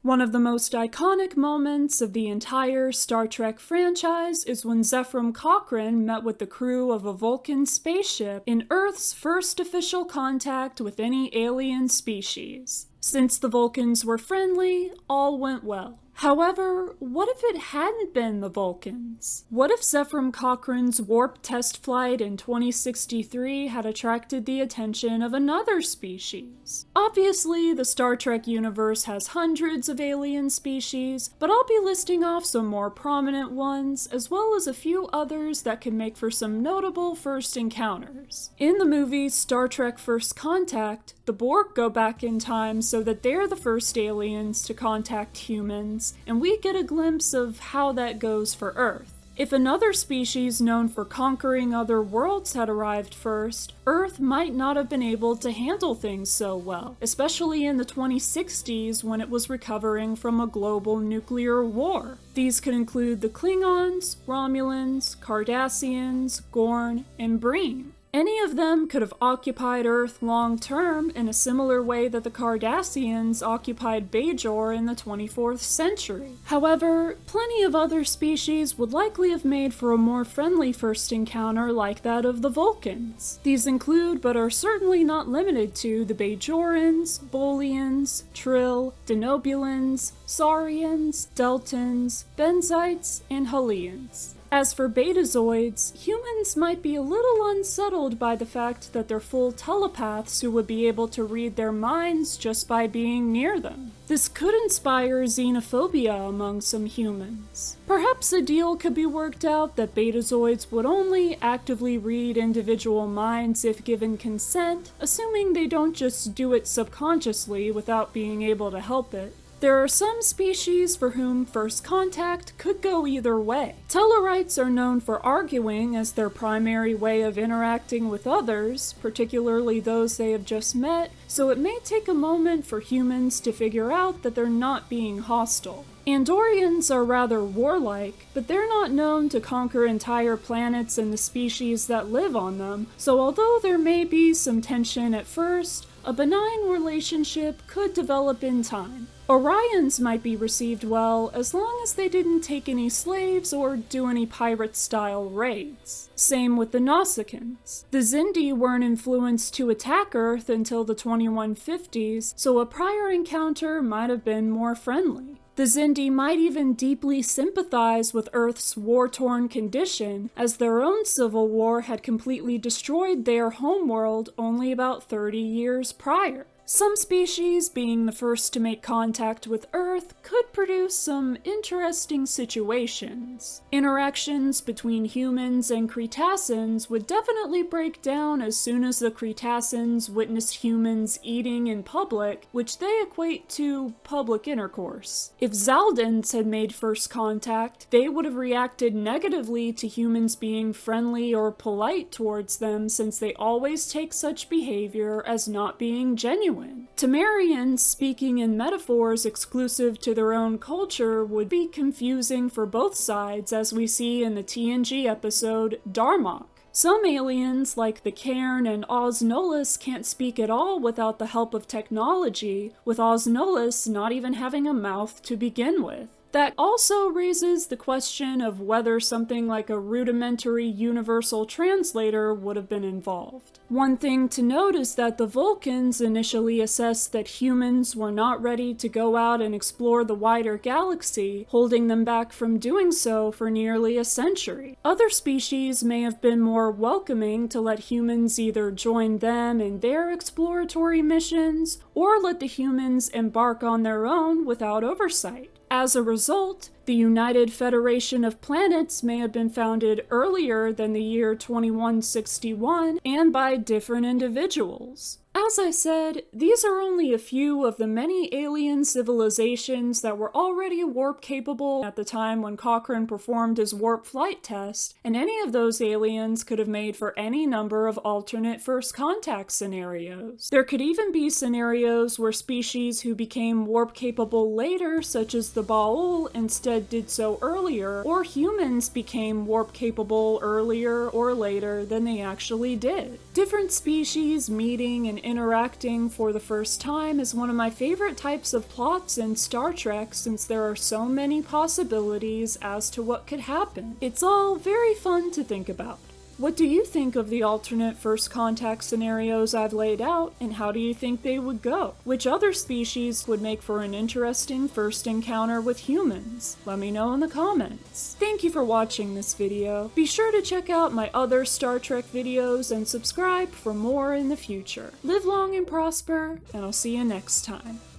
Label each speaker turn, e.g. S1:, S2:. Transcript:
S1: One of the most iconic moments of the entire Star Trek franchise is when Zefram Cochrane met with the crew of a Vulcan spaceship in Earth's first official contact with any alien species. Since the Vulcans were friendly, all went well. However, what if it hadn't been the Vulcans? What if Zefram Cochrane's warp test flight in 2063 had attracted the attention of another species? Obviously, the Star Trek universe has hundreds of alien species, but I'll be listing off some more prominent ones, as well as a few others that can make for some notable first encounters. In the movie Star Trek First Contact, the Borg go back in time so that they're the first aliens to contact humans, and we get a glimpse of how that goes for Earth. If another species known for conquering other worlds had arrived first, Earth might not have been able to handle things so well, especially in the 2060s when it was recovering from a global nuclear war. These could include the Klingons, Romulans, Cardassians, Gorn, and Breen. Any of them could have occupied Earth long-term in a similar way that the Cardassians occupied Bajor in the 24th century. However, plenty of other species would likely have made for a more friendly first encounter like that of the Vulcans. These include, but are certainly not limited to, the Bajorans, Bolians, Trill, Denobulans, Saurians, Deltans, Benzites, and Hellions. As for Betazoids, humans might be a little unsettled by the fact that they're full telepaths who would be able to read their minds just by being near them. This could inspire xenophobia among some humans. Perhaps a deal could be worked out that Betazoids would only actively read individual minds if given consent, assuming they don't just do it subconsciously without being able to help it. There are some species for whom first contact could go either way. Tellarites are known for arguing as their primary way of interacting with others, particularly those they have just met, so it may take a moment for humans to figure out that they're not being hostile. Andorians are rather warlike, but they're not known to conquer entire planets and the species that live on them, so although there may be some tension at first, a benign relationship could develop in time. Orions might be received well as long as they didn't take any slaves or do any pirate-style raids. Same with the Nausicaans. The Xindi weren't influenced to attack Earth until the 2150s, so a prior encounter might have been more friendly. The Xindi might even deeply sympathize with Earth's war-torn condition, as their own civil war had completely destroyed their homeworld only about 30 years prior. Some species being the first to make contact with Earth could produce some interesting situations. Interactions between humans and Cretaceans would definitely break down as soon as the Cretaceans witnessed humans eating in public, which they equate to public intercourse. If Zaldans had made first contact, they would have reacted negatively to humans being friendly or polite towards them, since they always take such behavior as not being genuine. Temerians speaking in metaphors exclusive to their own culture would be confusing for both sides, as we see in the TNG episode Darmok. Some aliens, like the Cairn and Oz Nolus, can't speak at all without the help of technology, with Oz Nolus not even having a mouth to begin with. That also raises the question of whether something like a rudimentary universal translator would have been involved. One thing to note is that the Vulcans initially assessed that humans were not ready to go out and explore the wider galaxy, holding them back from doing so for nearly a century. Other species may have been more welcoming to let humans either join them in their exploratory missions, or let the humans embark on their own without oversight. As a result, the United Federation of Planets may have been founded earlier than the year 2161 and by different individuals. As I said, these are only a few of the many alien civilizations that were already warp-capable at the time when Cochrane performed his warp flight test, and any of those aliens could have made for any number of alternate first contact scenarios. There could even be scenarios where species who became warp-capable later, such as the Baul, instead instead did so earlier, or humans became warp-capable earlier or later than they actually did. Different species meeting and interacting for the first time is one of my favorite types of plots in Star Trek, since there are so many possibilities as to what could happen. It's all very fun to think about. What do you think of the alternate first contact scenarios I've laid out, and how do you think they would go? Which other species would make for an interesting first encounter with humans? Let me know in the comments. Thank you for watching this video. Be sure to check out my other Star Trek videos and subscribe for more in the future. Live long and prosper, and I'll see you next time.